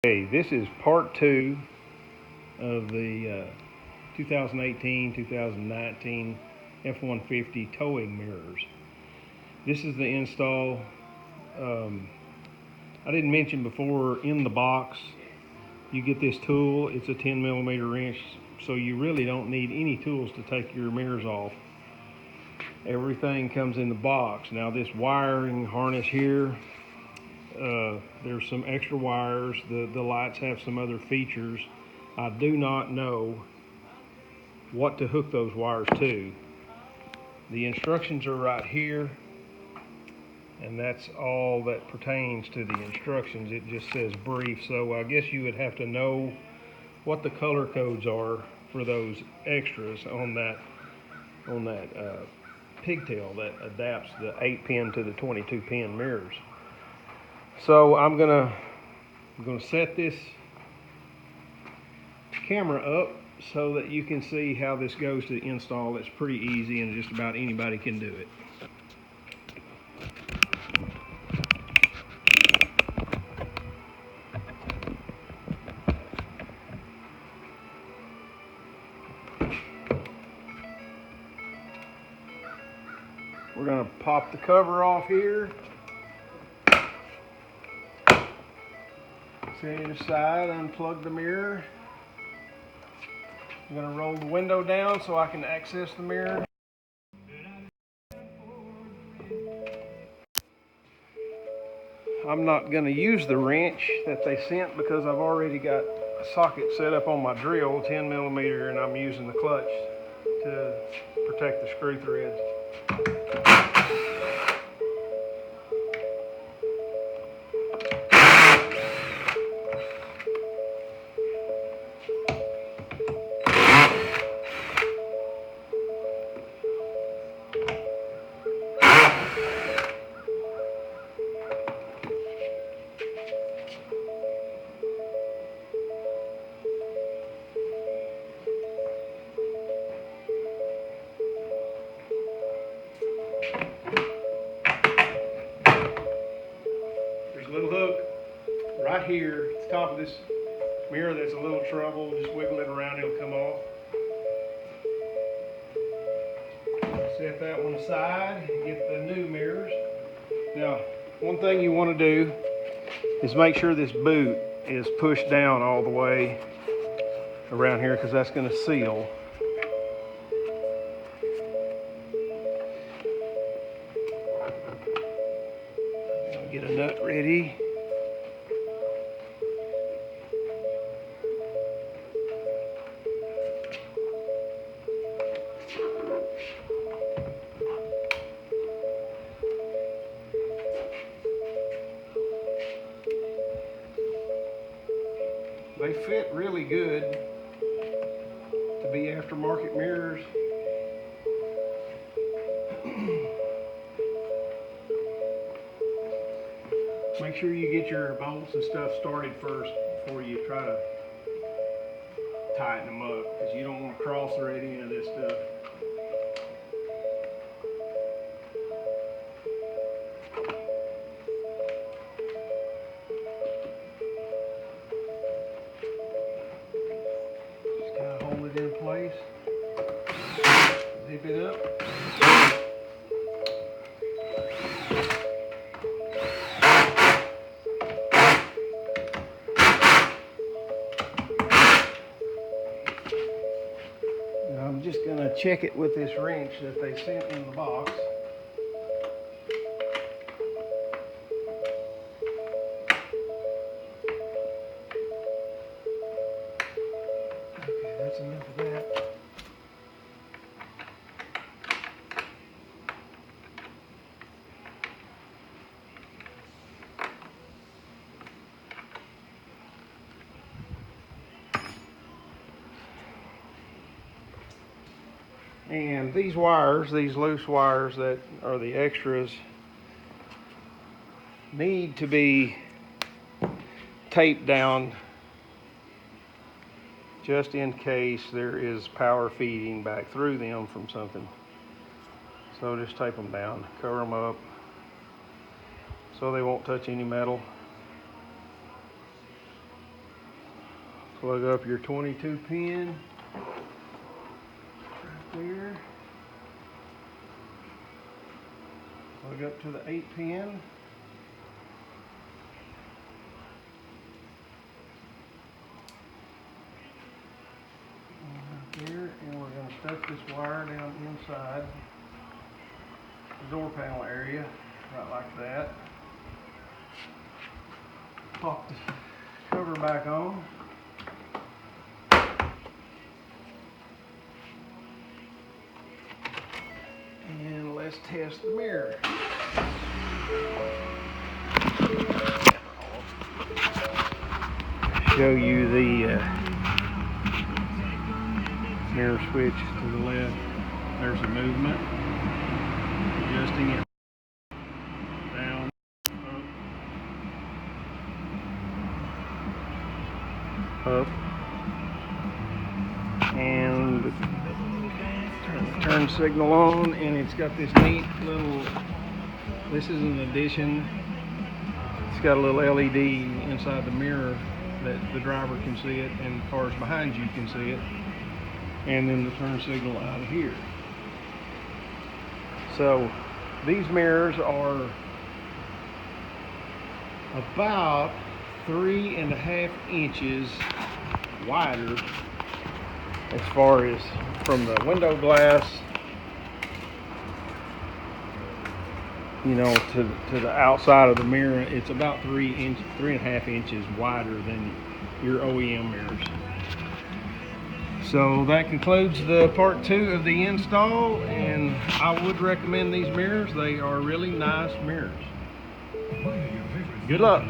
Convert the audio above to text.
Okay, this is part two of the 2018-2019 F-150 towing mirrors. This is the install. I didn't mention before, in the box you get this tool. It's a 10mm wrench, so you really don't need any tools to take your mirrors off. Everything comes in the box. Now this wiring harness here, there's some extra wires. The lights have some other features. I do not know what to hook those wires to. The instructions are right here, and that's all that pertains to the instructions. It just says brief, so I guess you would have to know what the color codes are for those extras on that pigtail that adapts the 8-pin to the 22-pin mirrors. So I'm gonna set this camera up so that you can see how this goes to install. It's pretty easy and just about anybody can do it. We're gonna pop the cover off here. Set it aside, unplug the mirror. I'm gonna roll the window down so I can access the mirror. I'm not gonna use the wrench that they sent because I've already got a socket set up on my drill, 10mm, and I'm using the clutch to protect the screw threads. There's a little hook right here at the top of this mirror that's a little trouble. Just wiggle it around, it'll come off. Set that one aside, get the new mirrors. Now, one thing you want to do is make sure this boot is pushed down all the way around here, because that's going to seal. Get a nut ready. They fit really good to be aftermarket mirrors. Make sure you get your bolts and stuff started first before you try to tighten them up, because you don't want to cross thread any of this stuff. Just kind of hold it in place, zip it up. I'm just going to check it with this wrench that they sent in the box. Okay, that's enough of that. And these wires, these loose wires that are the extras, need to be taped down just in case there is power feeding back through them from something. So just tape them down, cover them up so they won't touch any metal. Plug up your 22 pin right there. Plug up to the 8 pin. Right there, and we're going to stuff this wire down inside the door panel area, right like that. Pop the cover back on. And let's test the mirror. Show you the mirror switch to the left. There's the movement. Adjusting it down, up, and turn signal on, and it's got this neat little, this is an addition, it's got a little LED inside the mirror that the driver can see it and cars behind you can see it, and then the turn signal out of here. So these mirrors are about 3.5 inches wider as far as from the window glass, you know, to the outside of the mirror. It's about 3.5 inches wider than your OEM mirrors. So that concludes the part 2 of the install, and I would recommend these mirrors. They are really nice mirrors. Good luck.